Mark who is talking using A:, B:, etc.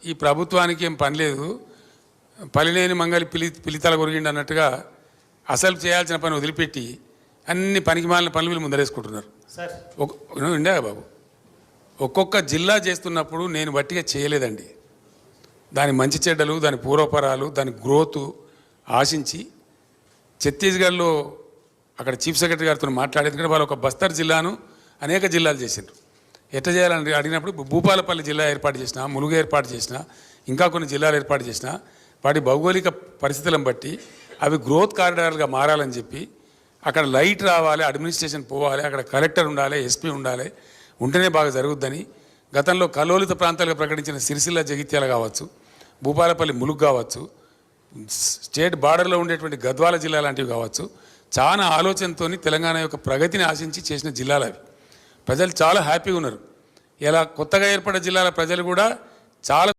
A: ఈ ప్రభుత్వానికి ఏం పని లేదు, పలినేని మంగలి పిలితల కొరిగిండి అన్నట్టుగా అసలు చేయాల్సిన పని వదిలిపెట్టి అన్ని పనికి మాలిన పనులు వీళ్ళు ముందరేసుకుంటున్నారు. ఇండియా బాబు, ఒక్కొక్క జిల్లా చేస్తున్నప్పుడు నేను బట్టిగా చేయలేదండి. దాని మంచి చెడ్డలు, దాని పూర్వపరాలు, దాని గ్రోత్ ఆశించి ఛత్తీస్గఢ్లో అక్కడ చీఫ్ సెక్రటరీ గారితో మాట్లాడేది. ఎందుకంటే వాళ్ళు ఒక బస్తర్ జిల్లాను అనేక జిల్లాలు చేసిండ్రు. ఎట్లా చేయాలని అడిగినప్పుడు భూపాలపల్లి జిల్లా ఏర్పాటు చేసిన, ములుగు ఏర్పాటు చేసిన, ఇంకా కొన్ని జిల్లాలు ఏర్పాటు చేసిన, వాటి భౌగోళిక పరిస్థితులను బట్టి అవి గ్రోత్ కారిడార్లుగా మారాలని చెప్పి అక్కడ లైట్ రావాలి, అడ్మినిస్ట్రేషన్ పోవాలి, అక్కడ కలెక్టర్ ఉండాలి, ఎస్పీ ఉండాలి, ఉంటేనే బాగా జరుగుద్దని గతంలో కలోలిత ప్రాంతాలుగా ప్రకటించిన సిరిసిల్ల జగిత్యాల కావచ్చు, భూపాలపల్లి ములుగు కావచ్చు, స్టేట్ బార్డర్లో ఉండేటువంటి గద్వాల జిల్లా లాంటివి కావచ్చు, చాలా ఆలోచనతో తెలంగాణ యొక్క ప్రగతిని ఆశించి చేసిన జిల్లాలు అవి. ప్రజలు చాలా హ్యాపీగా ఉన్నారు. ఇలా కొత్తగా ఏర్పడిన జిల్లాల ప్రజలు కూడా చాలా